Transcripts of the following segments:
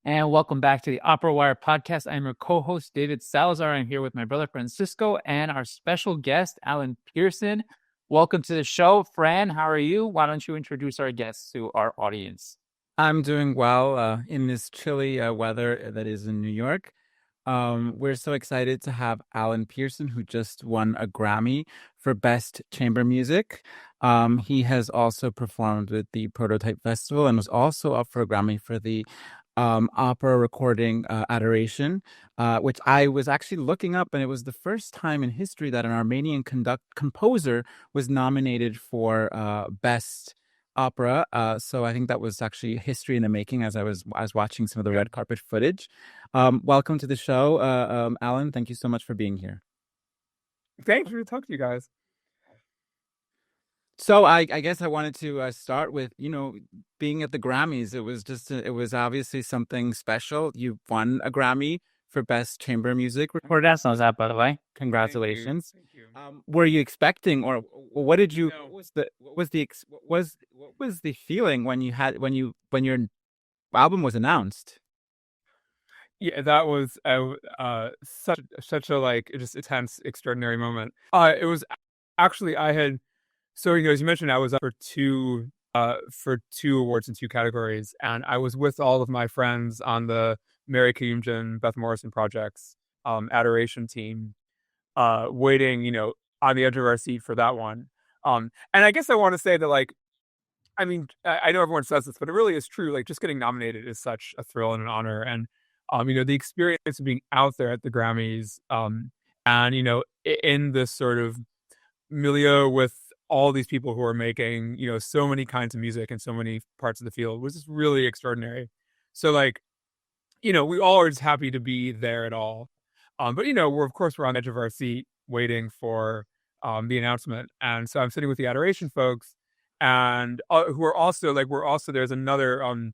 And welcome back to the OperaWire Podcast. I'm your co-host, David Salazar. I'm here with my brother, Francisco, and our special guest, Alan Pierson. Welcome to the show. Fran, how are you? Why don't you introduce our guests to our audience? I'm doing well in this chilly weather that is in New York. We're so excited to have Alan Pierson, who just won a Grammy for Best Chamber Music. He has also performed with the Prototype Festival and was also up for a Grammy for the opera recording Adoration, which I was actually looking up, and it was the first time in history that an Armenian composer was nominated for Best Opera. So I think that was actually history in the making as I was watching some of the red carpet footage. Welcome to the show, Alan. Thank you so much for being here. Thanks for talking to you guys. So I guess I wanted to start with, being at the Grammys. It was obviously something special. You won a Grammy for Best Chamber Music. That's not that, by the way. Congratulations. Thank you. Were you expecting, or what did you? What was the feeling when your album was announced? Yeah, that was such a just intense, extraordinary moment. It was actually as you mentioned, I was up for two awards in two categories, and I was with all of my friends on the Mary Kayumjan, Beth Morrison projects Adoration team, waiting, on the edge of our seat for that one. And I guess I want to say that, I know everyone says this, but it really is true. Just getting nominated is such a thrill and an honor. And, the experience of being out there at the Grammys, and, in this sort of milieu with all these people who are making, so many kinds of music in so many parts of the field was just really extraordinary. So, we all are just happy to be there at all. But, we're on the edge of our seat waiting for the announcement. And so I'm sitting with the Adoration folks, and who are also there's another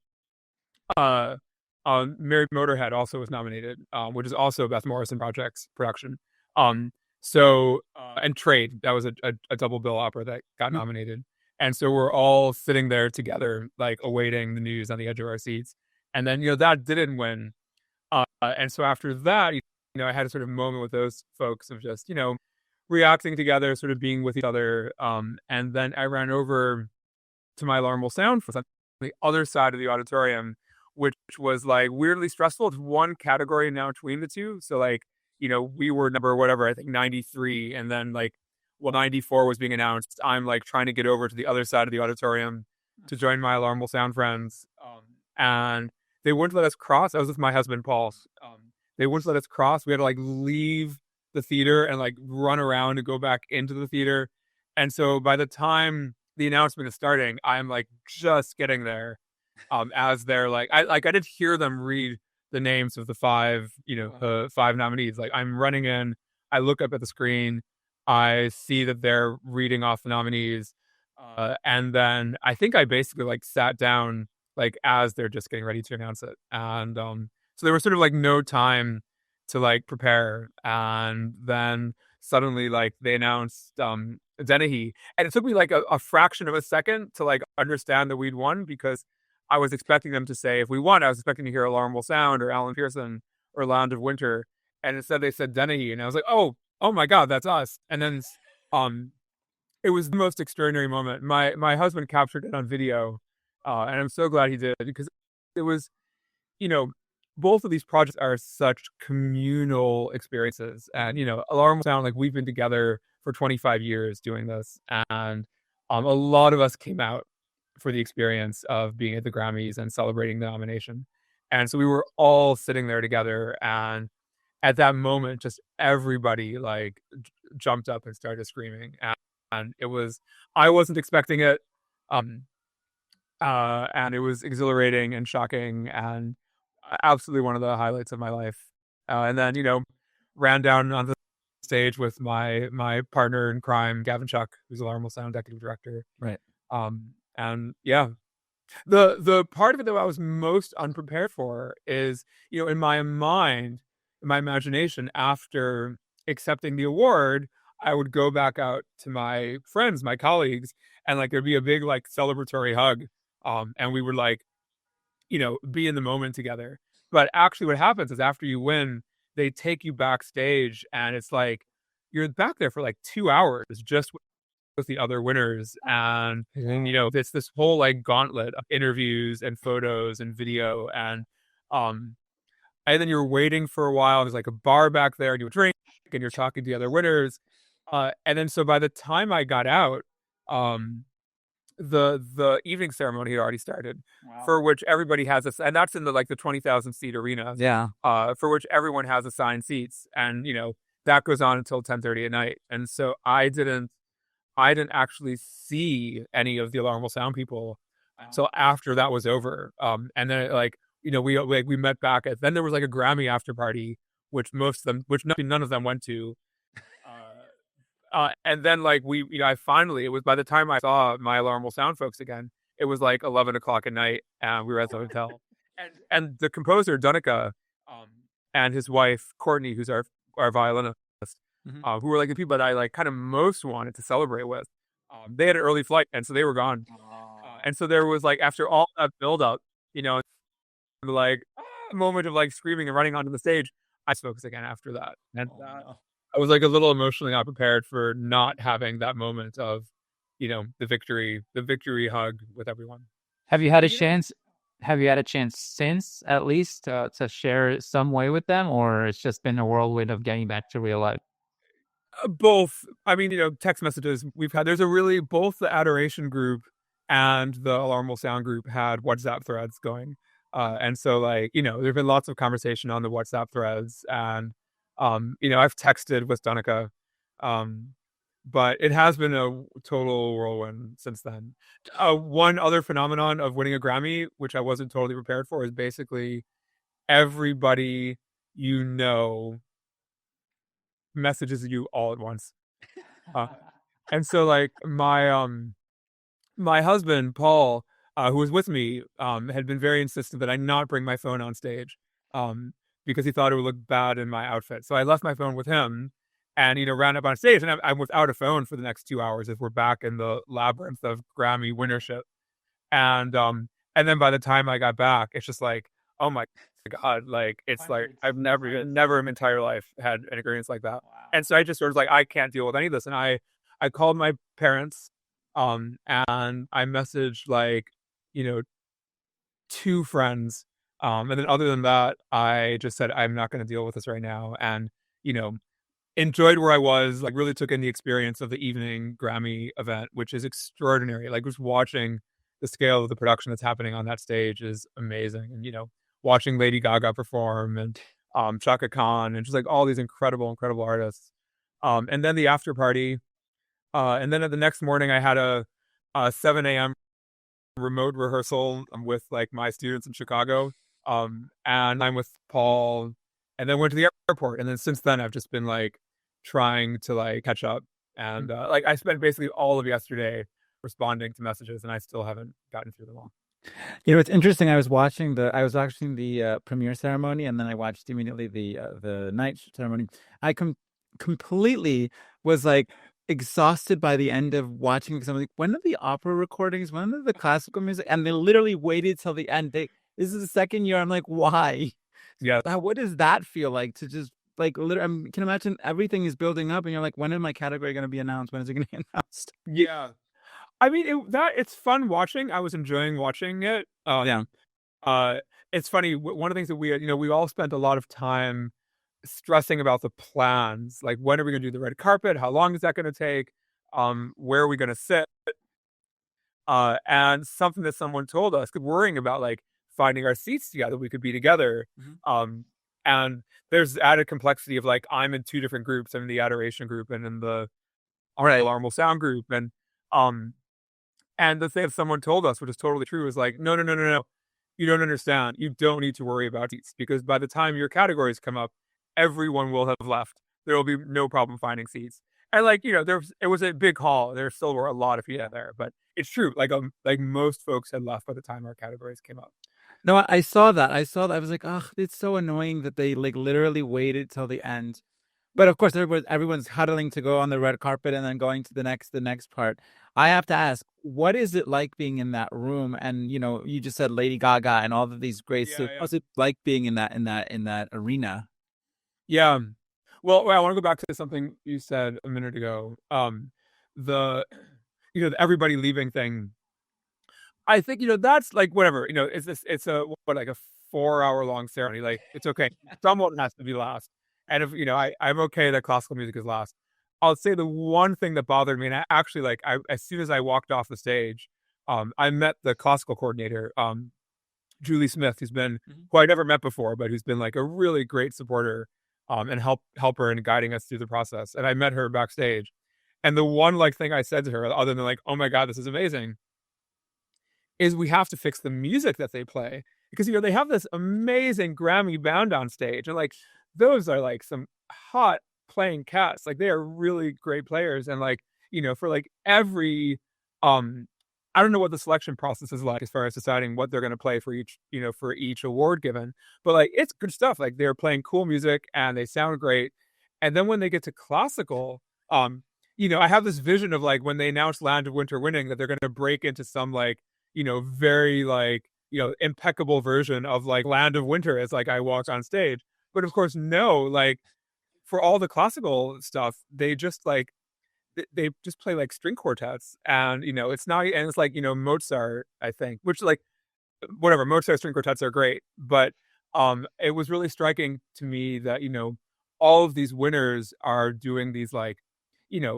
Mary Motorhead also was nominated, which is also Beth Morrison project's production. And Trade, that was a double bill opera that got nominated. And so we're all sitting there together, awaiting the news on the edge of our seats. And then, that didn't win. And so after that, I had a sort of moment with those folks of just, reacting together, sort of being with each other. And then I ran over to my alarmable sound for something on the other side of the auditorium, which was weirdly stressful. It's one category now between the two. So we were number whatever, I think 93. And then 94 was being announced. I'm trying to get over to the other side of the auditorium to join my alarmable sound friends. And they wouldn't let us cross. I was with my husband, Paul. They wouldn't let us cross. We had to leave the theater and run around and go back into the theater. And so by the time the announcement is starting, I'm just getting there. As they're I did hear them read the names of the five nominees. I'm running in, I look up at the screen, I see that they're reading off the nominees. And then I think I basically sat down as they're just getting ready to announce it. And so there was sort of no time to prepare. And then suddenly they announced Dennehy. And it took me a fraction of a second to understand that we'd won, because I was expecting them to say, if we won, I was expecting to hear Alarmable Sound or Alan Pierson or Land of Winter. And instead they said Dennehy. And I was like, oh my God, that's us. And then it was the most extraordinary moment. My husband captured it on video. And I'm so glad he did, because it was, both of these projects are such communal experiences. And, Alarmable Sound, we've been together for 25 years doing this. And a lot of us came out for the experience of being at the Grammys and celebrating the nomination. And so we were all sitting there together. And at that moment, just everybody jumped up and started screaming. And it was, I wasn't expecting it. And it was exhilarating and shocking and absolutely one of the highlights of my life. And then, ran down on the stage with my partner in crime, Gavin Chuck, who's Alarmable Sound executive director. Right. And yeah, the part of it that I was most unprepared for is, in my mind, in my imagination, after accepting the award, I would go back out to my friends, my colleagues, and there'd be a big celebratory hug. And we would be in the moment together. But actually what happens is after you win, they take you backstage, and it's like you're back there for like 2 hours just with the other winners. And it's this whole like gauntlet of interviews and photos and video. And then you're waiting for a while. There's like a bar back there, and you drink, and you're talking to the other winners. And then so by the time I got out, the evening ceremony had already started, for which everybody has and that's in the 20,000 seat arena. Yeah. For which everyone has assigned seats, and that goes on until 10:30 at night. And so I didn't actually see any of the Alarmable Sound people so after that was over. And then we met back then there was like a Grammy after party, which none of them went to. And then I finally, it was by the time I saw my Alarmable Sound folks again, it was like 11 o'clock at night, and we were at the hotel. And the composer, Dunica, and his wife, Courtney, who's our violinist, who were like the people that I kind of most wanted to celebrate with. They had an early flight, and so they were gone. And so there was after all that build up, a moment of screaming and running onto the stage, I focused again after that. And I was a little emotionally not prepared for not having that moment of, the victory hug with everyone. Have you had a chance? Have you had a chance since, at least, to share some way with them, or it's just been a whirlwind of getting back to real life? Both. I mean, text messages we've had. There's both the Adoration group and the Alarmable Sound group had WhatsApp threads going. And so there've been lots of conversation on the WhatsApp threads, and I've texted with Dunica, but it has been a total whirlwind since then. One other phenomenon of winning a Grammy, which I wasn't totally prepared for, is basically everybody messages you all at once. And so my husband, Paul, who was with me, had been very insistent that I not bring my phone on stage, because he thought it would look bad in my outfit. So I left my phone with him, and ran up on stage, and I'm without a phone for the next 2 hours if we're back in the labyrinth of Grammy winnership. And then by the time I got back, it's just oh my God, it's I've never in my entire life had an experience like that. Wow. And so I just sort of I can't deal with any of this. And I called my parents, and I messaged 2 friends. And then other than that, I just said, I'm not going to deal with this right now. And, enjoyed where I was, really took in the experience of the evening Grammy event, which is extraordinary. Just watching the scale of the production that's happening on that stage is amazing. And, watching Lady Gaga perform, and Chaka Khan, and just all these incredible, incredible artists. And then the after party. And then the next morning I had a 7 a.m. remote rehearsal with my students in Chicago. And I'm with Paul, and then went to the airport. And then since then I've just been trying to catch up. And I spent basically all of yesterday responding to messages, and I still haven't gotten through them all. It's interesting. I was watching the premiere ceremony, and then I watched immediately the night ceremony. I completely was exhausted by the end of watching something. When are the opera recordings? When are the classical music? And they literally waited till the end. This is the second year. I'm why? Yeah. What does that feel like to just literally? I can imagine everything is building up, and you're when is my category going to be announced? When is it going to be announced? Yeah. I mean, it's fun watching. I was enjoying watching it. Yeah. It's funny. One of the things that we all spent a lot of time stressing about the plans. When are we going to do the red carpet? How long is that going to take? Where are we going to sit? And something that someone told us, worrying about finding our seats together, we could be together. Mm-hmm. And there's added complexity of I'm in 2 different groups. I'm in the Adoration group and in the Alarmable Sound group. And the thing that someone told us, which is totally true, is no. You don't understand. You don't need to worry about seats, because by the time your categories come up, everyone will have left. There will be no problem finding seats. And it was a big hall. There still were a lot of people there, but it's true. Most folks had left by the time our categories came up. No, I saw that. I was oh, it's so annoying that they literally waited till the end. But of course, everyone's huddling to go on the red carpet and then going to the next part. I have to ask, what is it like being in that room? And you just said Lady Gaga and all of these great. So what's it like being in that arena? Yeah. Well, I want to go back to something you said a minute ago. The the everybody leaving thing. I think that's like whatever. It's a like a 4-hour long ceremony. Like it's okay. Someone has to be last. And if I'm okay that classical music is last. I'll say the one thing that bothered me, and I actually as soon as I walked off the stage, I met the classical coordinator, Julie Smith, who I never met before, but who's been like a really great supporter, and helper in guiding us through the process. And I met her backstage, and the one thing I said to her, other than like, "Oh my God, this is amazing," is we have to fix the music that they play, because they have this amazing Grammy band on stage, and like those are like some hot playing cats. Like they are really great players, and for like every I don't know what the selection process is like as far as deciding what they're going to play for each award given, but like it's good stuff. Like they're playing cool music and they sound great. And then when they get to classical, I have this vision of like when they announce Land of Winter winning, that they're going to break into some very impeccable version of like Land of Winter as like I walked on stage. But of course, no, like for all the classical stuff, they just play like string quartets, and it's not, and it's like Mozart, I think, which like whatever, Mozart string quartets are great, but it was really striking to me that all of these winners are doing these like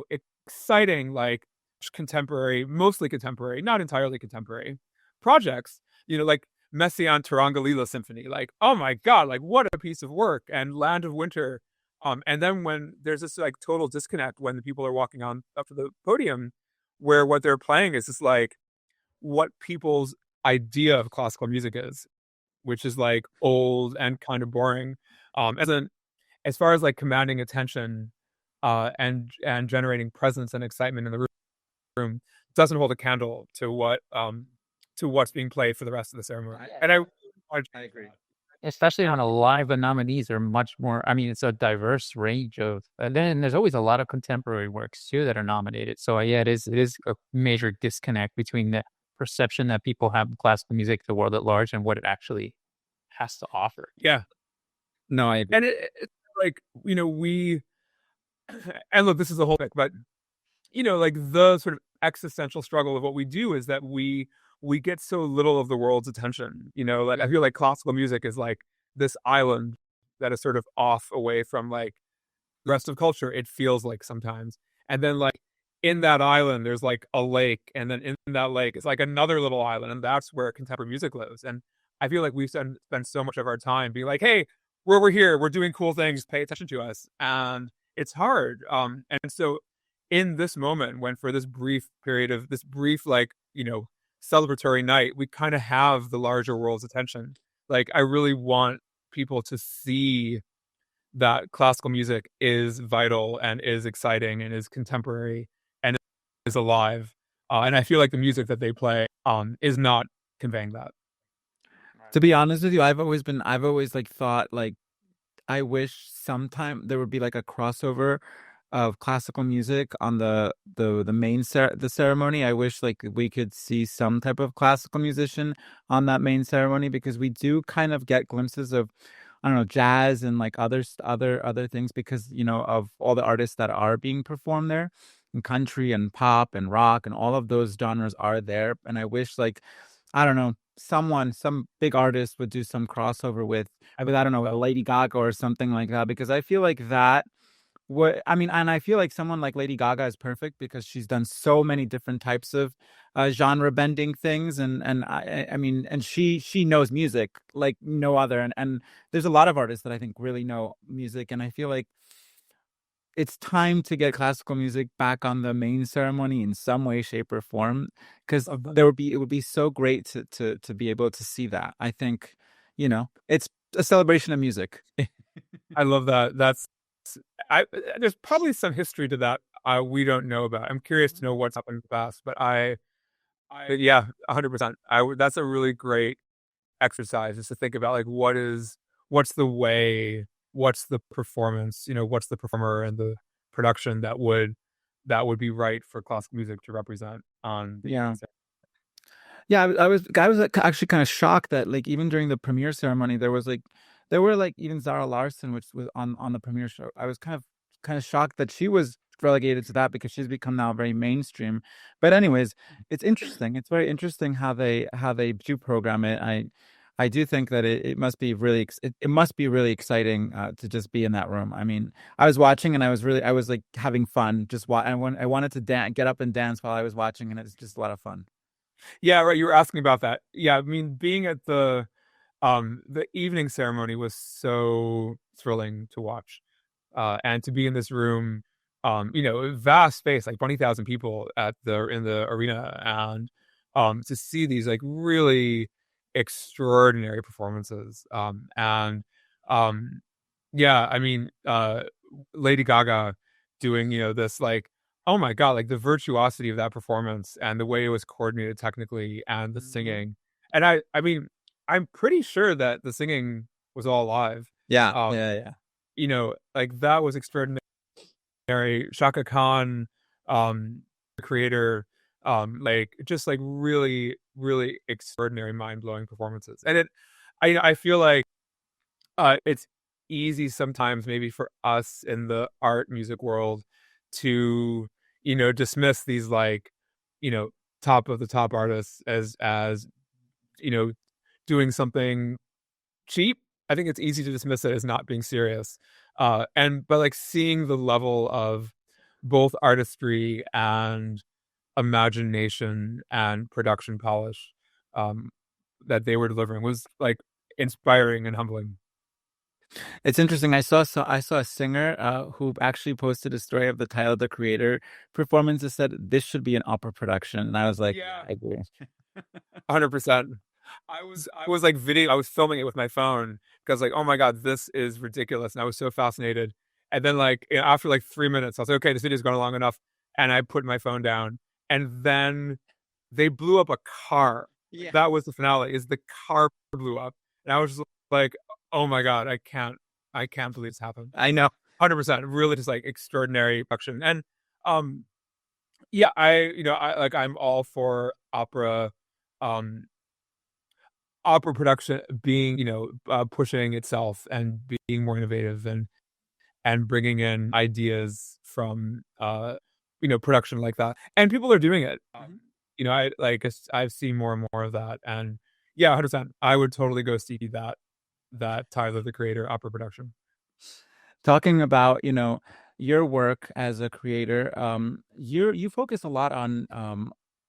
exciting, like contemporary, mostly contemporary, not entirely contemporary projects, like Messiaen Tarangalila Symphony, like, oh my God, like what a piece of work, and Land of Winter. And then when there's this like total disconnect when the people are walking on up to the podium, where what they're playing is just like what people's idea of classical music is, which is like old and kind of boring. As far as like commanding attention, and generating presence and excitement in the room, doesn't hold a candle to what's being played for the rest of the ceremony. And I agree. Especially on a live, the nominees are much more. I mean, it's a diverse range of, and then there's always a lot of contemporary works too that are nominated. So yeah, it is a major disconnect between the perception that people have of classical music, the world at large, and what it actually has to offer. Yeah, no, I agree. And it's like we, and look, this is a whole thing, but like the sort of existential struggle of what we do is that we get so little of the world's attention. Like I feel like classical music is like this island that is sort of off away from like the rest of culture, it feels like sometimes. And then like in that island there's like a lake, and then in that lake it's like another little island, and that's where contemporary music lives. And I feel like we've spent so much of our time being like, hey, we're here, we're doing cool things, pay attention to us. And it's hard. And so in this moment, when for this brief period of this brief celebratory night, we kind of have the larger world's attention. Like I really want people to see that classical music is vital and is exciting and is contemporary and is alive. And I feel like the music that they play is not conveying that. To be honest with you, I've always like thought like I wish sometime there would be like a crossover of classical music on the main the ceremony. I wish like we could see some type of classical musician on that main ceremony, because we do kind of get glimpses of, I don't know, jazz and like other things, because of all the artists that are being performed there, and country and pop and rock and all of those genres are there. And I wish like, I don't know, some big artist would do some crossover with, I don't know, a Lady Gaga or something like that, because I feel like that. And I feel like someone like Lady Gaga is perfect because she's done so many different types of genre bending things, and I mean, and she knows music like no other, and there's a lot of artists that I think really know music, and I feel like it's time to get classical music back on the main ceremony in some way, shape, or form, because it would be so great to be able to see that. I think it's a celebration of music. I love that. There's probably some history to that we don't know about. I'm curious to know what's happened in the past, but yeah, 100%. That's a really great exercise, is to think about like what's the way what's the performance, what's the performer and the production that would be right for classical music to represent on the Yeah. Yeah, I was actually kind of shocked that like even during the premiere ceremony there were like even Zara Larsson, which was on the premiere show. I was kind of shocked that she was relegated to that because she's become now very mainstream. But anyways, it's interesting. It's very interesting how they do program it. I do think that it must be really it must be really exciting to just be in that room. I mean, I was watching and I was like having fun I wanted to get up and dance while I was watching, and it's just a lot of fun. Yeah, right. You were asking about that. Yeah, I mean, being at the evening ceremony was so thrilling to watch, and to be in this room, vast space, like 20,000 people in the arena, and to see these like really extraordinary performances, and yeah, I mean, Lady Gaga doing this like, oh my God, like the virtuosity of that performance and the way it was coordinated technically and the singing. And I mean, I'm pretty sure that the singing was all live. Yeah, Um, like that was extraordinary. Shaka Khan, the creator, like just like really, really extraordinary, mind-blowing performances. And I feel like it's easy sometimes maybe for us in the art music world to dismiss these like top of the top artists as doing something cheap. I think it's easy to dismiss it as not being serious, but like seeing the level of both artistry and imagination and production polish that they were delivering was like inspiring and humbling. it's interesting. I saw a singer who actually posted a story of the Tyler the Creator performance that said this should be an opera production, and I was like, Yeah. I agree. 100%. I was like I was filming it with my phone because like, oh my God, this is ridiculous. And I was so fascinated. And then like after like 3 minutes, I was like, okay, this video's gone long enough. And I put my phone down, and then they blew up a car. Yeah. That was the finale, is the car blew up. And I was just like, oh my God, I can't believe this happened. I know. 100%, really just like extraordinary production. And yeah, I'm all for opera production being pushing itself and being more innovative and bringing in ideas from production like that, and people are doing it. I've seen more and more of that, and yeah, 100%, I would totally go see that Tyler the Creator opera production. Talking about your work as a creator, you focus a lot on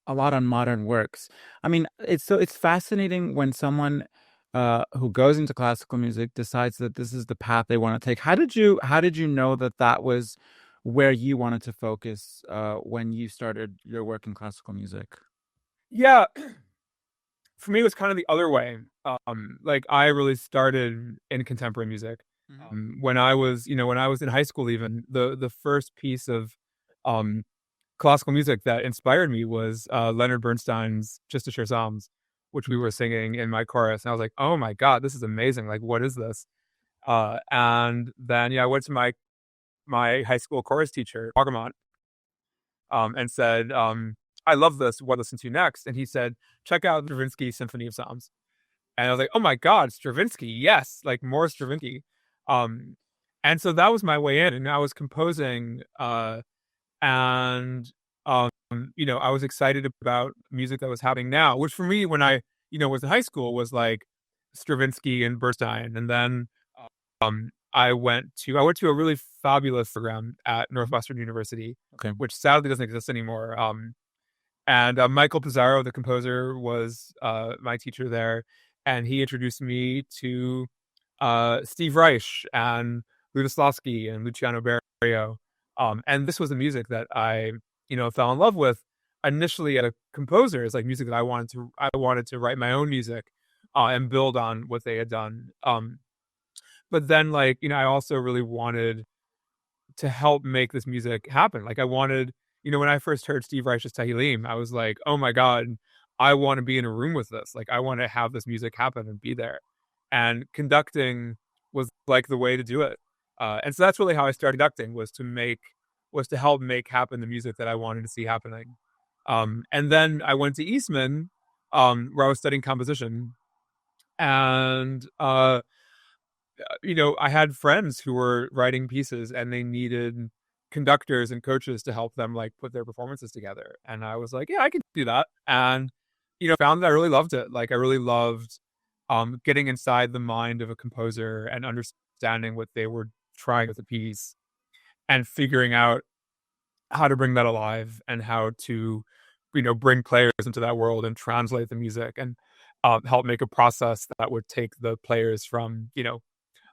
modern works. I mean, it's fascinating when someone who goes into classical music decides that this is the path they want to take. How did you know that was where you wanted to focus when you started your work in classical music? Yeah, for me, it was kind of the other way. Like I really started in contemporary music. When I was in high school, even the first piece of classical music that inspired me was Leonard Bernstein's "Just to Share Psalms," which we were singing in my chorus, and I was like, "Oh my God, this is amazing! Like, what is this?" And then I went to my high school chorus teacher, Agamont, and said, "I love this. What to listen to next?" And he said, "Check out Stravinsky's Symphony of Psalms." And I was like, "Oh my God, Stravinsky! Yes, like more Stravinsky." And so that was my way in, and I was composing, and I was excited about music that was happening now, which for me, when I was in high school, was like Stravinsky and Bernstein. And then I went to a really fabulous program at Northwestern University, Okay. which sadly doesn't exist anymore. And Michael Pizarro, the composer, was my teacher there, and he introduced me to Steve Reich and Lutoslawski and Luciano Berio. And this was the music that I, fell in love with initially as a composer. It's like music that I wanted to write my own music and build on what they had done. But then, like, I also really wanted to help make this music happen. Like, I wanted, when I first heard Steve Reich's Tehillim, I was like, oh my God, I want to be in a room with this. Like, I want to have this music happen and be there. And conducting was like the way to do it. And so that's really how I started conducting, was to help make happen the music that I wanted to see happening. And then I went to Eastman, where I was studying composition, and I had friends who were writing pieces, and they needed conductors and coaches to help them like put their performances together. And I was like, yeah, I can do that. And found that I really loved it. Like I really loved getting inside the mind of a composer and understanding what they were trying with a piece, and figuring out how to bring that alive, and how to bring players into that world and translate the music, and help make a process that would take the players from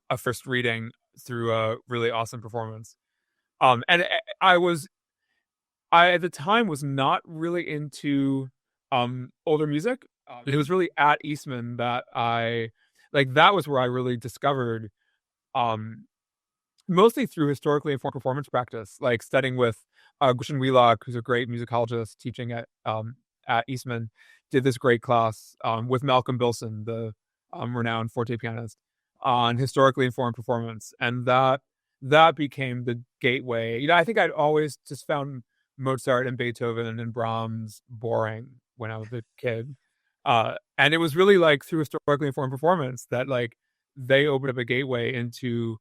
a first reading through a really awesome performance. And I at the time was not really into older music. It was really at Eastman that that was where I really discovered, mostly through historically informed performance practice, like studying with Gushin Wheelock, who's a great musicologist teaching at Eastman, did this great class with Malcolm Bilson, the renowned forte pianist, on historically informed performance. And that became the gateway. I think I'd always just found Mozart and Beethoven and Brahms boring when I was a kid. And it was really like through historically informed performance that like they opened up a gateway into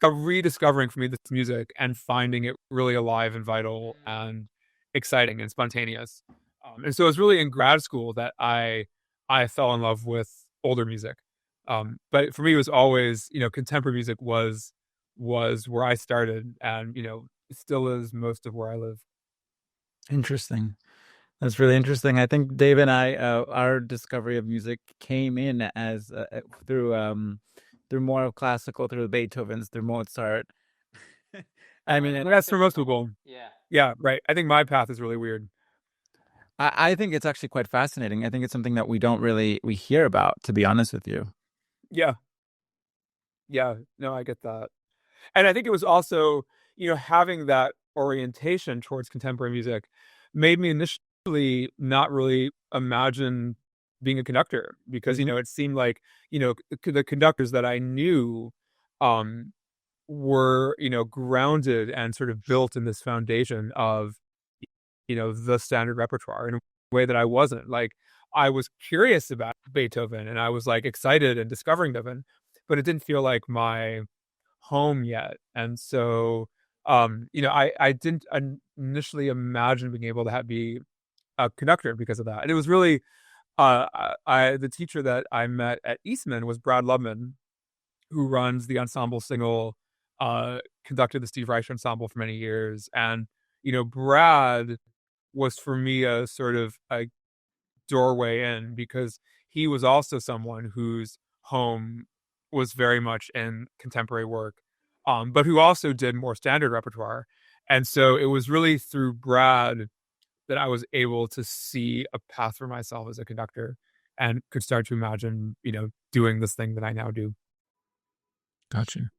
rediscovering for me this music, and finding it really alive and vital and exciting and spontaneous. And so it was really in grad school that I fell in love with older music. But for me, it was always, contemporary music was where I started, and, still is most of where I live. Interesting. That's really interesting. I think Dave and I, our discovery of music came in as through more of classical, through Beethoven's, through Mozart. I mean, That's for most people. Yeah. Yeah, right. I think my path is really weird. I think it's actually quite fascinating. I think it's something that we hear about, to be honest with you. Yeah. Yeah. No, I get that. And I think it was also, having that orientation towards contemporary music made me initially not really imagine being a conductor, because, it seemed like, the conductors that I knew were, grounded and sort of built in this foundation of, the standard repertoire, in a way that I wasn't. Like, I was curious about Beethoven, and I was like excited and discovering Beethoven, but it didn't feel like my home yet. And so, I didn't initially imagine being able to be a conductor because of that. And it was really, the teacher that I met at Eastman was Brad Lubman, who runs the Ensemble Single, conducted the Steve Reich Ensemble for many years. And, Brad was for me a sort of a doorway in, because he was also someone whose home was very much in contemporary work, but who also did more standard repertoire. And so it was really through Brad that I was able to see a path for myself as a conductor, and could start to imagine, doing this thing that I now do. Gotcha.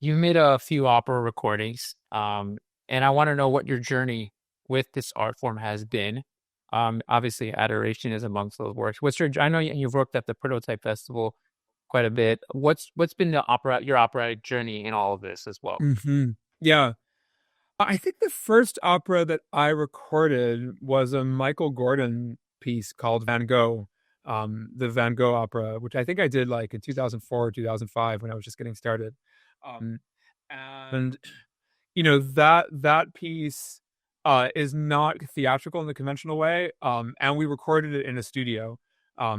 You've made a few opera recordings, and I want to know what your journey with this art form has been. Obviously, Adoration is amongst those works. I know you've worked at the Prototype Festival quite a bit. What's been your operatic journey in all of this as well? Mm-hmm. Yeah. I think the first opera that I recorded was a Michael Gordon piece called Van Gogh, the Van Gogh opera, which I think I did like in 2004 or 2005 when I was just getting started. And that piece is not theatrical in the conventional way, and we recorded it in a studio. I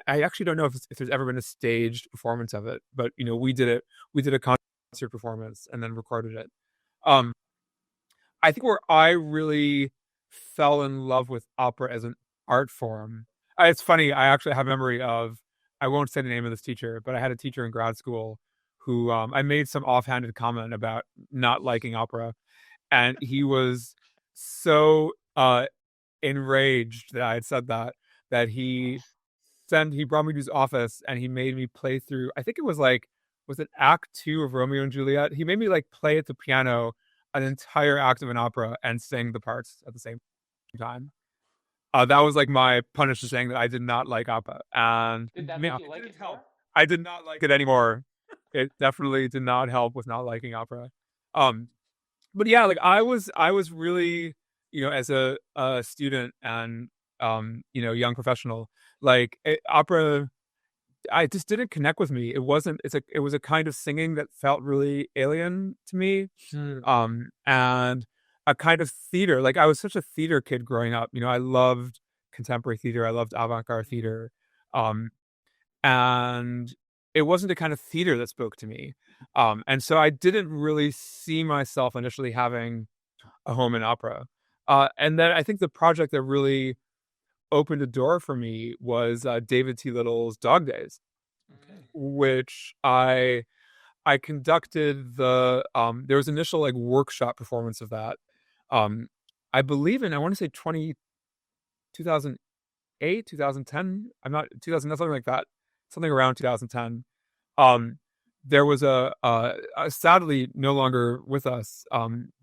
actually don't know if there's ever been a staged performance of it, but we did a concert performance and then recorded it. I think where I really fell in love with opera as an art form, it's funny, I actually have a memory of, I won't say the name of this teacher, but I had a teacher in grad school who, I made some offhanded comment about not liking opera, and he was so enraged that I had said that he brought me to his office, and he made me play through, I think it was it Act 2 of Romeo and Juliet? He made me play at the piano an entire act of an opera and sing the parts at the same time. That was like my punishment, saying that I did not like opera, and Did that make you like it more? I did not like it anymore. It definitely did not help with not liking opera. But yeah, like I was really, as a student and young professional, like opera, I just didn't connect with me. It wasn't. It was a kind of singing that felt really alien to me. And a kind of theater. Like I was such a theater kid growing up. I loved contemporary theater. I loved avant-garde theater. Um, and it wasn't a kind of theater that spoke to me. And so I didn't really see myself initially having a home in opera. And then I think the project that really opened a door for me was David T. Little's Dog Days, which I conducted there was initial like workshop performance of that. I believe I want to say 2008, 2010. I'm not 2000, something like that, something around 2010. There was a sadly no longer with us,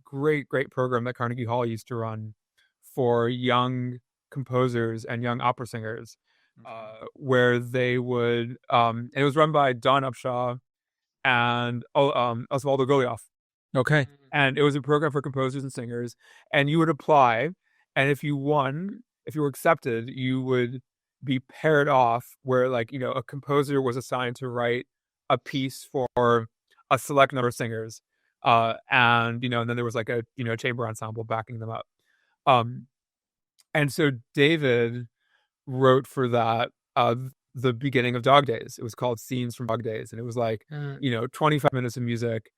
great program that Carnegie Hall used to run for young composers and young opera singers, where they would, and it was run by Don Upshaw and Osvaldo Golioff. Okay. And it was a program for composers and singers, and you would apply, and if you were accepted, you would be paired off where, like, a composer was assigned to write a piece for a select number of singers, and then there was like a chamber ensemble backing them up. And so David wrote for that the beginning of Dog Days. It was called Scenes from Dog Days, and it was like 25 minutes of music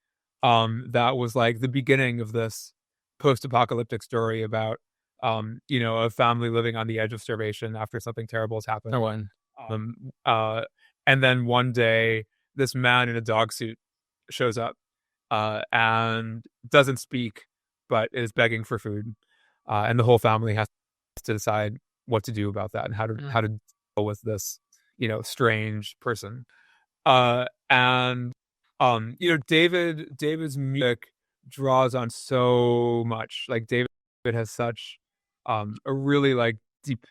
that was like the beginning of this post-apocalyptic story about a family living on the edge of starvation after something terrible has happened. No one. And then one day this man in a dog suit shows up and doesn't speak but is begging for food, and the whole family has to decide what to do about that and how to deal with this strange person. And David's music draws on so much. Like David has such a really like deep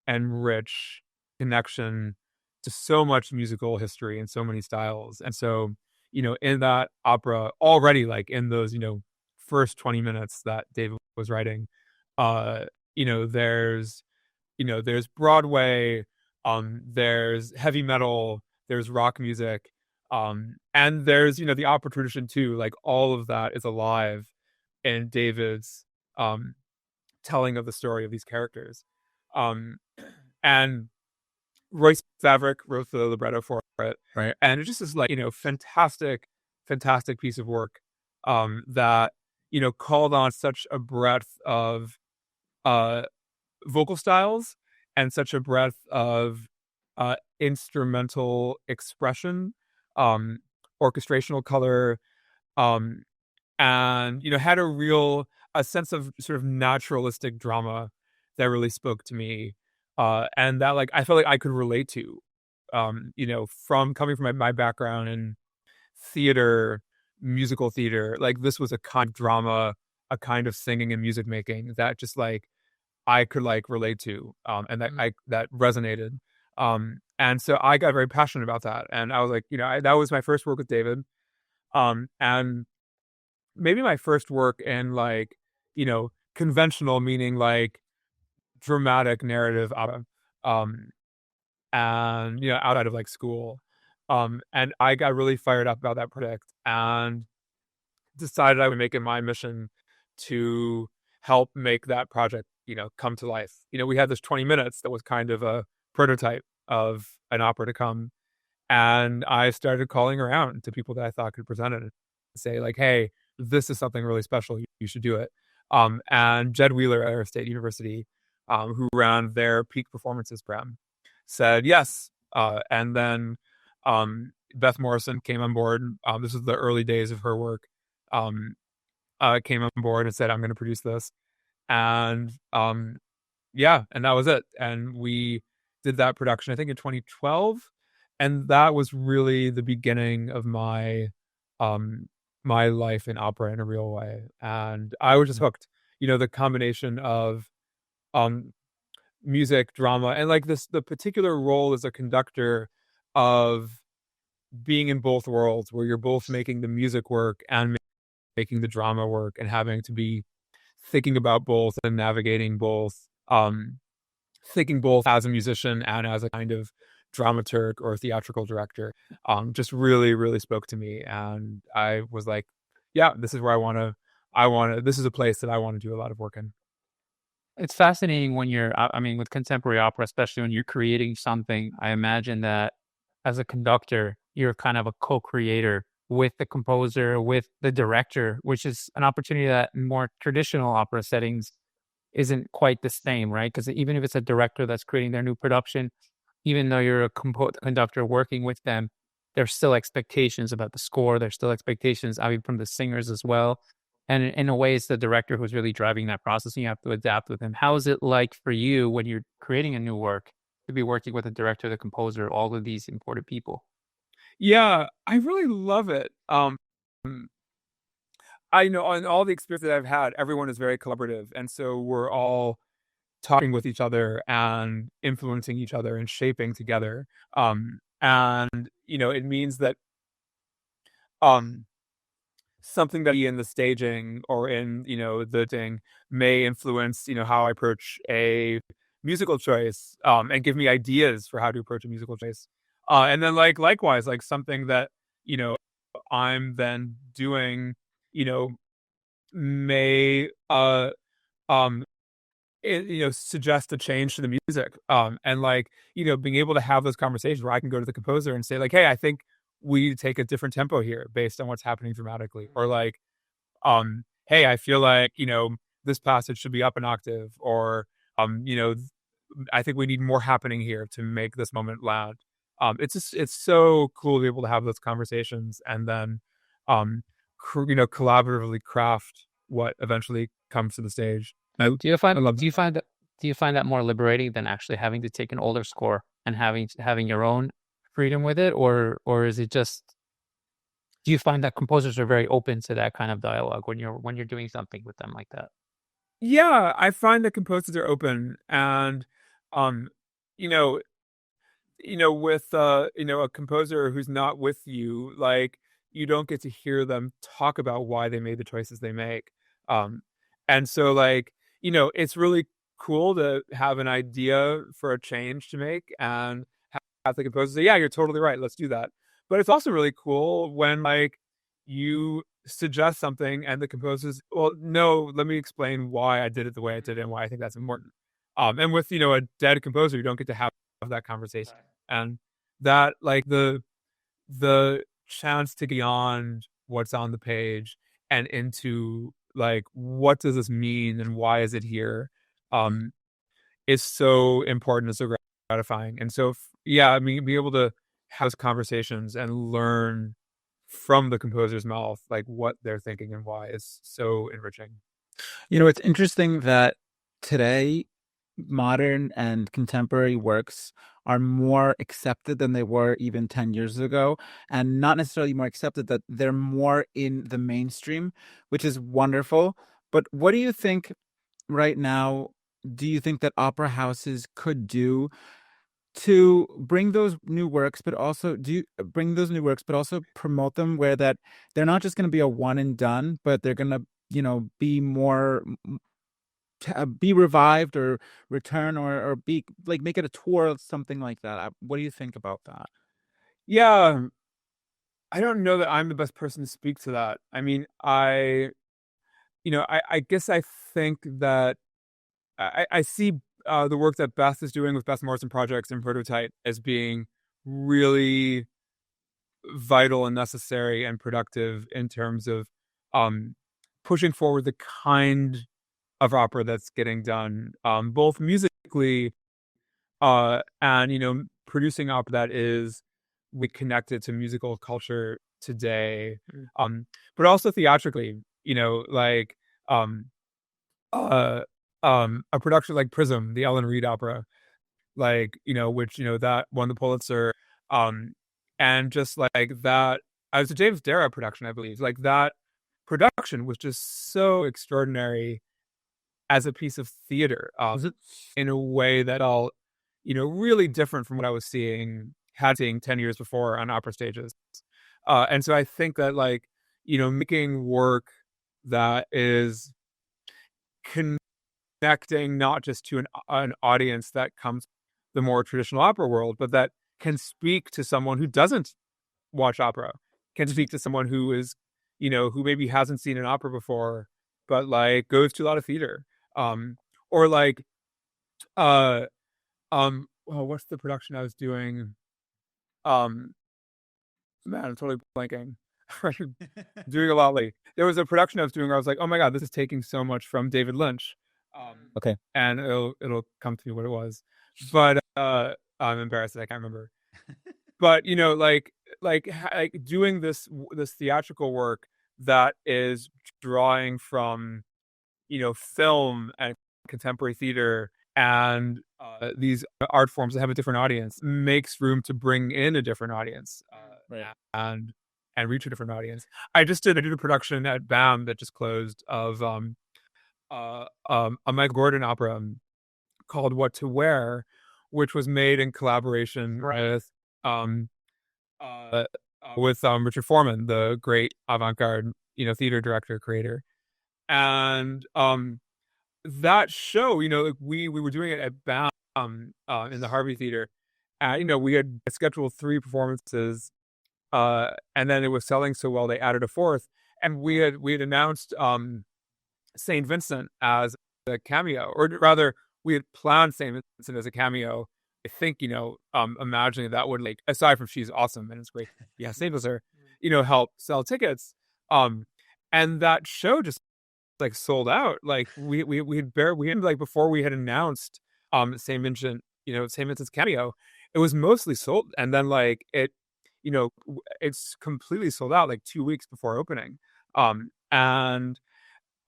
and rich connection to so much musical history and so many styles. And so, in that opera already, like in those, first 20 minutes that David was writing, there's Broadway, there's heavy metal, there's rock music, and there's, the opera tradition too. Like all of that is alive in David's telling of the story of these characters. And Royce Zaverick wrote the libretto for it. Right. And it just is like, fantastic piece of work that, called on such a breadth of vocal styles and such a breadth of instrumental expression, orchestrational color, and had a sense of sort of naturalistic drama that really spoke to me, and that like I felt like I could relate to, from coming from my background in theater, musical theater. Like this was a kind of drama, a kind of singing and music making that just like I could like relate to, and that resonated. And so I got very passionate about that, and I was like, that was my first work with David, and maybe my first work in like, conventional, meaning like dramatic narrative opera, and outside of like school, and I got really fired up about that project and decided I would make it my mission to help make that project come to life. We had this 20 minutes that was kind of a prototype of an opera to come, and I started calling around to people that I thought could present it and say like, hey, this is something really special, you should do it. And Jed Wheeler at Arizona State University, who ran their peak performances program, said yes. And then Beth Morrison came on board. This is the early days of her work. Came on board and said, I'm going to produce this. And and that was it. And we did that production, I think, in 2012. And that was really the beginning of my my life in opera in a real way. And I was just hooked. The combination of music, drama, and like the particular role as a conductor of being in both worlds, where you're both making the music work and making the drama work, and having to be thinking about both and navigating both, thinking both as a musician and as a kind of dramaturg or theatrical director, just really, really spoke to me. And I was like, yeah, this is where this is a place that I want to do a lot of work in. It's fascinating when I mean, with contemporary opera, especially when you're creating something. I imagine that as a conductor, you're kind of a co-creator with the composer, with the director, which is an opportunity that in more traditional opera settings isn't quite the same, right? Because even if it's a director that's creating their new production, even though you're a conductor working with them, there's still expectations about the score. There's still expectations, I mean, from the singers as well. And in a way, it's the director who's really driving that process, and you have to adapt with him. How is it like for you when you're creating a new work to be working with the director, the composer, all of these important people? Yeah, I really love it. I know on all the experience that I've had, everyone is very collaborative, and so we're all talking with each other and influencing each other and shaping together. And it means that something that in the staging or in the thing may influence how I approach a musical choice, and give me ideas for how to approach a musical choice. And then likewise, like something that I'm then doing may suggest a change to the music. And being able to have those conversations where I can go to the composer and say, like, hey, I think we take a different tempo here based on what's happening dramatically. Or hey, I feel like this passage should be up an octave. Or I think we need more happening here to make this moment land. It's so cool to be able to have those conversations and then collaboratively craft what eventually comes to the stage. Do you find that more liberating than actually having to take an older score and having your own freedom with it, or is it just? Do you find that composers are very open to that kind of dialogue when you're doing something with them like that? Yeah, I find that composers are open, and with a composer who's not with you, like you don't get to hear them talk about why they made the choices they make. And so it's really cool to have an idea for a change to make and have the composer say, yeah, you're totally right, let's do that. But it's also really cool when you suggest something and the composer's, well, no, let me explain why I did it the way I did it and why I think that's important. And with a dead composer, you don't get to have that conversation. And that the chance to get beyond what's on the page and into what does this mean and why is it here, is so important and so gratifying. And so I mean, be able to have those conversations and learn from the composer's mouth what they're thinking and why is so enriching. It's interesting that today modern and contemporary works are more accepted than they were even 10 years ago, and not necessarily more accepted, that they're more in the mainstream, which is wonderful. But what do you think right now? Do you think that opera houses could do to bring those new works, but also promote them, where that they're not just going to be a one and done, but they're going to be more, be revived or return, or be make it a tour or something like that? What do you think about that? Yeah, I don't know that I'm the best person to speak to that. I mean, I guess I think that I see the work that Beth is doing with Beth Morrison Projects and Prototype as being really vital and necessary and productive in terms of pushing forward the kind of opera that's getting done, both musically and producing opera that is connected to musical culture today, but also theatrically. A production like Prism, the Ellen Reed opera, which that won the Pulitzer, and just that, as a James Dara production, I believe, that production was just so extraordinary as a piece of theater, in a way that all, really different from what I was seeing 10 years before on opera stages. And so I think that, like, making work that is connecting not just to an audience that comes from the more traditional opera world, but that can speak to someone who doesn't watch opera, can speak to someone who is, who maybe hasn't seen an opera before, but like goes to a lot of theater. Or like, what's the production I was doing? Man, I'm totally blanking. Doing a lot lately. There was a production I was doing where I was like, oh my God, this is taking so much from David Lynch. Okay. And it'll come to me what it was. But I'm embarrassed that I can't remember. But like doing this theatrical work that is drawing from film and contemporary theater and these art forms that have a different audience makes room to bring in a different audience, and reach a different audience. I did a production at BAM that just closed of a Michael Gordon opera called What to Wear, which was made in collaboration with Richard Foreman, the great avant-garde theater director creator. And that show, like we were doing it at BAM in the Harvey Theater, and we had scheduled 3 performances, and then it was selling so well they added a 4th, and we had announced Saint Vincent as a cameo, or rather we had planned Saint Vincent as a cameo. I think imagining that would, like, aside from she's awesome and it's great, Saint Vincent help sell tickets, and that show just like sold out. Like we had like, before we had announced Saint Vincent, Saint Vincent's cameo, it was mostly sold, and then like it's completely sold out like 2 weeks before opening. And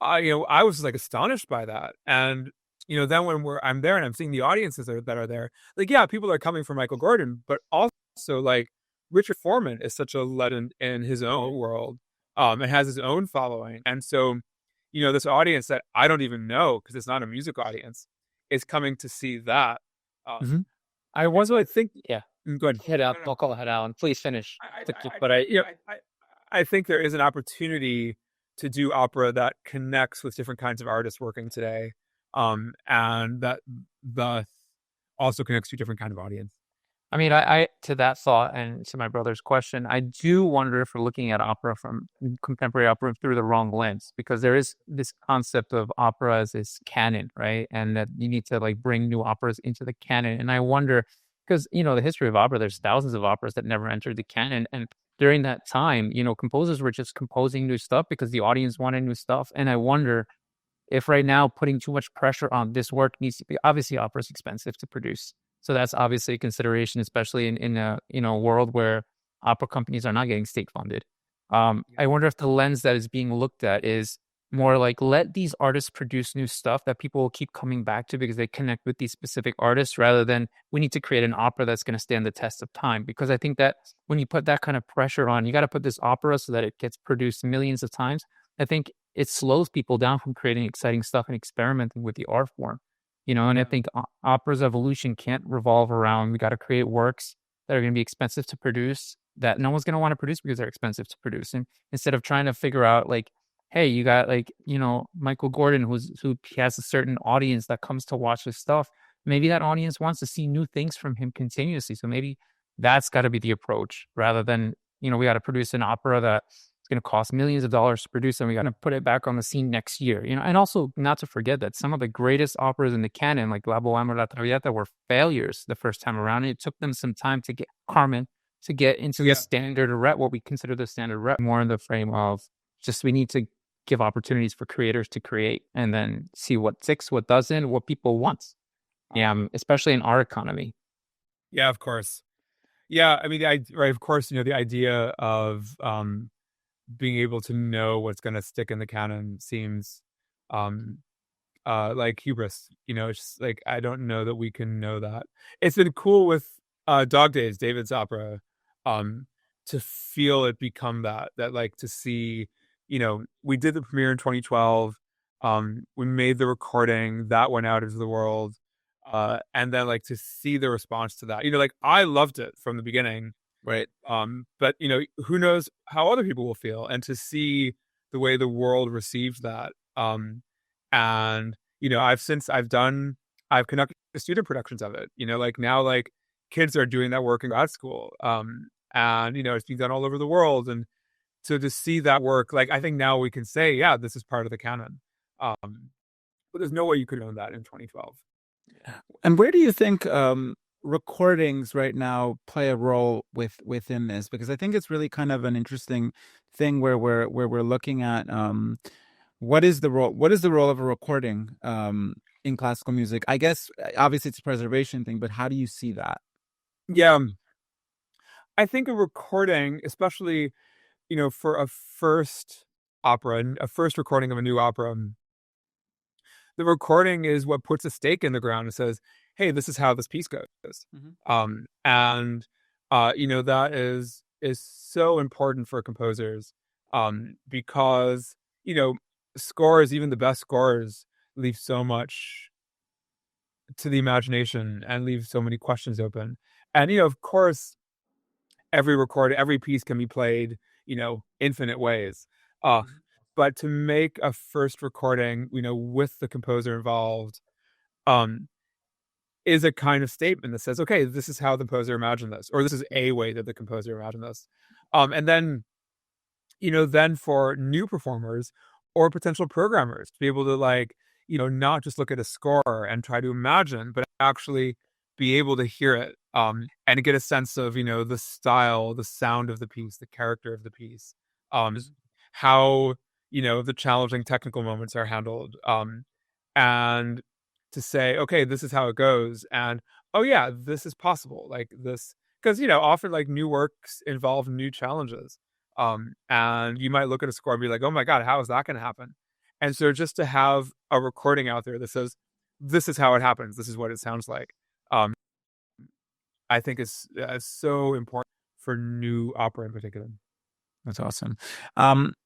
I was like astonished by that. And then when I'm there and I'm seeing the audiences that are there, like, people are coming from Michael Gordon, but also like Richard Foreman is such a legend in his own world, and has his own following. And so this audience that I don't even know, because it's not a music audience, is coming to see that. I think, Go ahead. Head out. I'll call ahead, Alan. Please finish. I think there is an opportunity to do opera that connects with different kinds of artists working today, and that thus also connects to a different kind of audience. I mean, I to that thought and to my brother's question, I do wonder if we're looking at opera from contemporary opera through the wrong lens, because there is this concept of opera as this canon, right? And that you need to like bring new operas into the canon. And I wonder, because the history of opera, there's thousands of operas that never entered the canon, and during that time, composers were just composing new stuff because the audience wanted new stuff. And I wonder if right now putting too much pressure on this work needs to be, obviously opera is expensive to produce. So that's obviously a consideration, especially in a world where opera companies are not getting state funded. I wonder if the lens that is being looked at is more like, let these artists produce new stuff that people will keep coming back to because they connect with these specific artists, rather than we need to create an opera that's going to stand the test of time. Because I think that when you put that kind of pressure on, you got to put this opera so that it gets produced millions of times. I think it slows people down from creating exciting stuff and experimenting with the art form. And I think opera's evolution can't revolve around, we got to create works that are going to be expensive to produce, that no one's going to want to produce because they're expensive to produce. And instead of trying to figure out like, hey, you got like, Michael Gordon, who has a certain audience that comes to watch his stuff. Maybe that audience wants to see new things from him continuously. So maybe that's got to be the approach, rather than, we got to produce an opera that it's going to cost millions of dollars to produce, and we got to put it back on the scene next year. And also not to forget that some of the greatest operas in the canon, like La Bohème or La Traviata, were failures the first time around. And it took them some time to get Carmen to get into the standard rep, what we consider the standard rep, more in the frame of just, we need to give opportunities for creators to create, and then see what sticks, what doesn't, what people want. Especially in our economy. Yeah, of course. Yeah, I mean, of course, the idea of being able to know what's going to stick in the canon seems like hubris. It's just like, I don't know that we can know that. It's been cool with Dog Days, David's opera, to feel it become that like, to see, we did the premiere in 2012. We made the recording that went out into the world. And then like to see the response to that, like I loved it from the beginning. Right. But who knows how other people will feel, and to see the way the world received that. And I've conducted student productions of it, like now, like kids are doing that work in grad school. And it's being done all over the world. And so to see that work, like I think now we can say, yeah, this is part of the canon. But there's no way you could have known that in 2012. And where do you think recordings right now play a role within this? Because I think it's really kind of an interesting thing where we're looking at what is the role of a recording in classical music? I guess obviously it's a preservation thing, but how do you see that? Yeah, I think a recording, especially for a first opera and a first recording of a new opera, the recording is what puts a stake in the ground and says, hey, this is how this piece goes. Mm-hmm. And that is so important for composers, because scores, even the best scores, leave so much to the imagination and leave so many questions open. And of course, every piece can be played infinite ways. But to make a first recording, with the composer involved, is a kind of statement that says, okay, this is how the composer imagined this, or this is a way that the composer imagined this. And then, then for new performers or potential programmers to be able to not just look at a score and try to imagine, but actually be able to hear it, and get a sense of, the style, the sound of the piece, the character of the piece, how, the challenging technical moments are handled, and to say, okay, this is how it goes. And, oh yeah, this is possible. Like this, because, often like new works involve new challenges. And you might look at a score and be like, oh my God, how is that going to happen? And so just to have a recording out there that says, this is how it happens, this is what it sounds like, I think is so important for new opera in particular. That's awesome.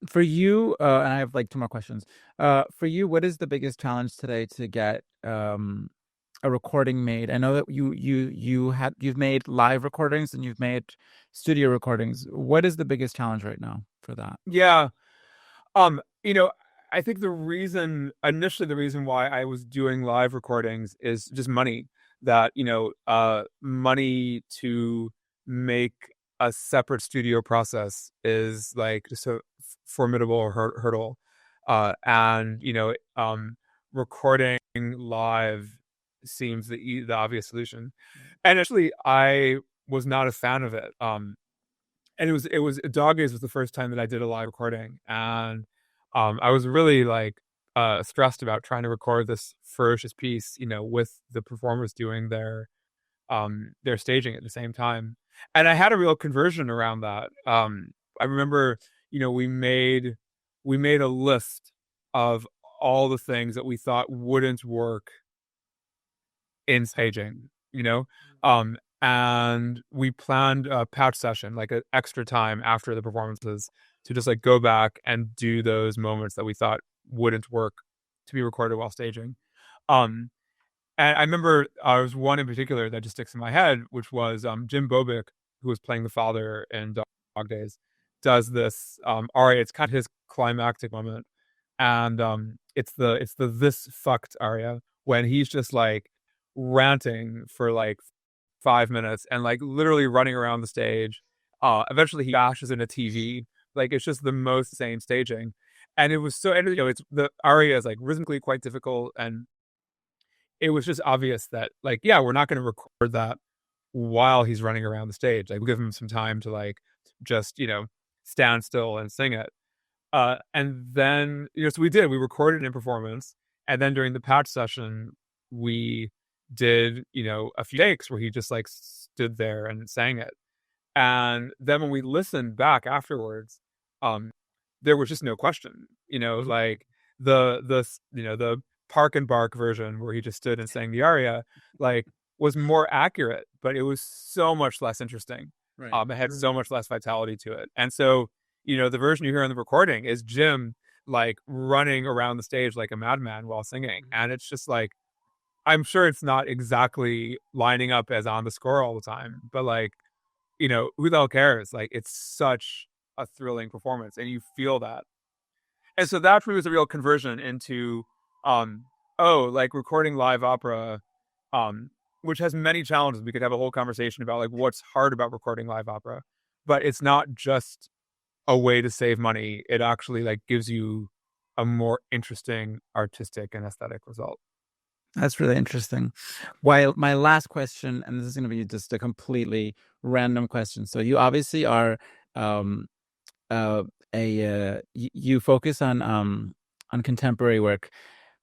For you, and I have like two more questions. For you, what is the biggest challenge today to get a recording made? I know that you've made live recordings and you've made studio recordings. What is the biggest challenge right now for that? Yeah. I think the reason why I was doing live recordings is just money. That, money to make a separate studio process is like just a formidable hurdle. And, recording live seems the obvious solution. And actually, I was not a fan of it. And it was Dog Days was the first time that I did a live recording. And I was really stressed about trying to record this ferocious piece, with the performers doing their staging at the same time. And I had a real conversion around that. I remember, we made a list of all the things that we thought wouldn't work in staging, and we planned a patch session, like an extra time after the performances, to just go back and do those moments that we thought wouldn't work to be recorded while staging. And I remember there was one in particular that just sticks in my head, which was Jim Bobick, who was playing the father in Dog Days, does this aria. It's kind of his climactic moment, and it's the this fucked aria when he's just ranting for 5 minutes and literally running around the stage. Eventually he bashes in a TV. It's just the most insane staging. And it was so, and it's the aria is rhythmically quite difficult, and it was just obvious that we're not going to record that while he's running around the stage. We'll give him some time to just stand still and sing it. And then so we recorded it in performance, and then during the patch session we did a few takes where he just stood there and sang it. And then when we listened back afterwards, there was just no question, the Park and Bark version where he just stood and sang the aria, was more accurate, but it was so much less interesting. Right. It had so much less vitality to it. And so, the version you hear on the recording is Jim like running around the stage like a madman while singing. And it's just like, I'm sure it's not exactly lining up as on the score all the time, but like, who the hell cares? Like, it's such a thrilling performance, and you feel that. And so that for me was a real conversion into, like recording live opera, which has many challenges. We could have a whole conversation about like what's hard about recording live opera, but it's not just a way to save money. It actually like gives you a more interesting artistic and aesthetic result. That's really interesting. While my last question, and this is going to be just a completely random question. So you obviously are you focus on contemporary work.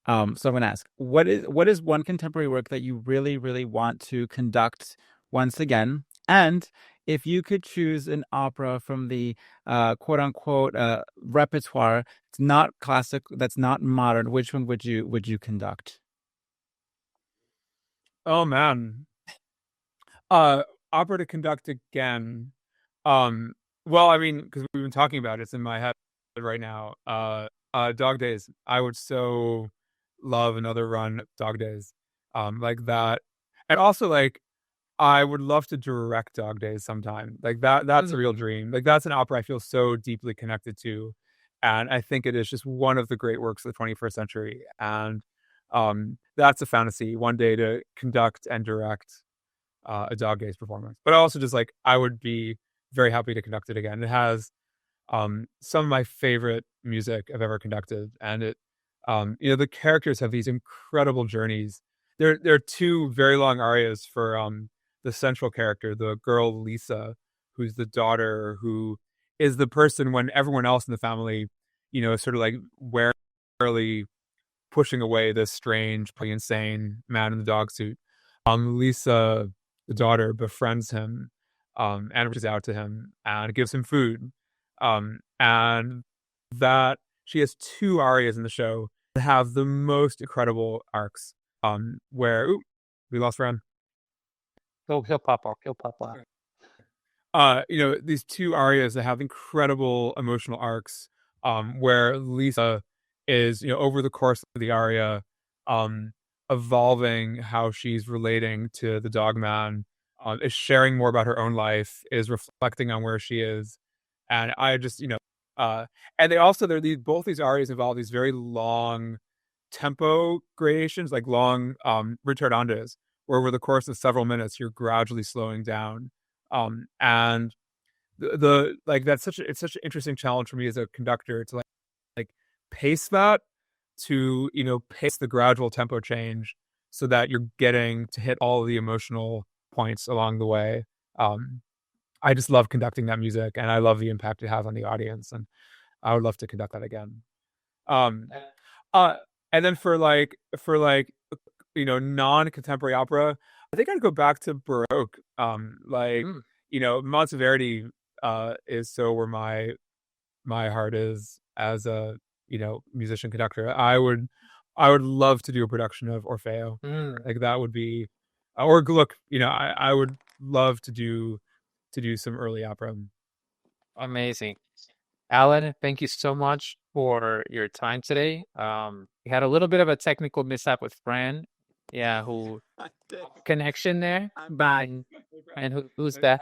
So I'm going to ask, what is one contemporary work that you really, really want to conduct once again? And if you could choose an opera from the quote unquote repertoire, it's not classic, that's not modern, which one would you conduct? Oh man. Opera to conduct again. Well, I mean, because we've been talking about it, it's in my head right now. Dog Days. I would so love another run of Dog Days. Like that. And also like I would love to direct Dog Days sometime. Like that's a real dream. Like that's an opera I feel so deeply connected to. And I think it is just one of the great works of the 21st century. And that's a fantasy one day to conduct and direct a Dog Days performance. But also just like I would be very happy to conduct it again. It has some of my favorite music I've ever conducted, and it the characters have these incredible journeys. There are two very long arias for the central character, the girl Lisa, who's the daughter, who is the person when everyone else in the family, is sort of like warily pushing away this strange, pretty insane man in the dog suit. Lisa, the daughter, befriends him and reaches out to him and gives him food. And that she has two arias in the show that have the most incredible arcs. Where we lost Fran. He'll pop off. He'll pop off. These two arias that have incredible emotional arcs. Where Lisa is, over the course of the aria, evolving how she's relating to the dog man, is sharing more about her own life, is reflecting on where she is. And I just, and they also, both these arias involve these very long tempo gradations, like long ritardantes, where over the course of several minutes, you're gradually slowing down. And the like, it's such an interesting challenge for me as a conductor to like pace that, to pace the gradual tempo change so that you're getting to hit all of the emotional points along the way. I just love conducting that music, and I love the impact it has on the audience, and I would love to conduct that again. And then for non-contemporary opera, I think I'd go back to Baroque. Monteverdi is so where my heart is as a musician conductor. I would love to do a production of Orfeo. Like that would be, or look, I would love to do some early opera. Amazing. Alan, thank you so much for your time today. We had a little bit of a technical mishap with Fran. Yeah, who connection there. Bye. And who's that?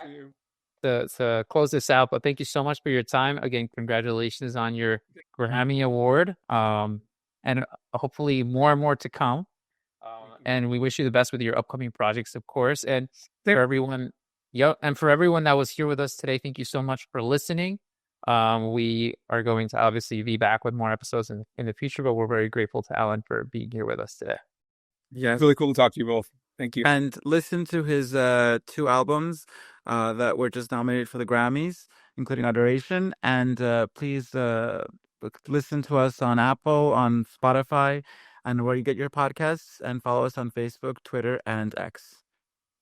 To close this out, but thank you so much for your time. Again, congratulations on your Grammy Award. And hopefully more and more to come. And we wish you the best with your upcoming projects, of course. And for everyone, for everyone that was here with us today, thank you so much for listening. We are going to obviously be back with more episodes in the future, but we're very grateful to Alan for being here with us today. Yeah, it's really cool to talk to you both. Thank you. And listen to his 2 albums that were just nominated for the Grammys, including Adoration. And please listen to us on Apple, on Spotify, and where you get your podcasts. And follow us on Facebook, Twitter, and X.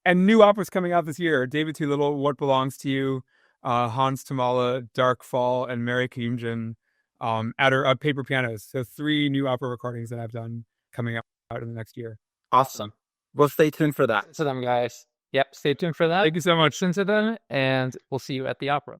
And new operas coming out this year: David Too Little, What Belongs to You, Hans Tamala, Dark Fall, and Mary Kyumjin at Paper Pianos. So 3 new opera recordings that I've done coming out in the next year. Awesome. Well, stay tuned for that. Listen to them, guys. Yep, stay tuned for that. Thank you so much. Listen to them, and we'll see you at the opera.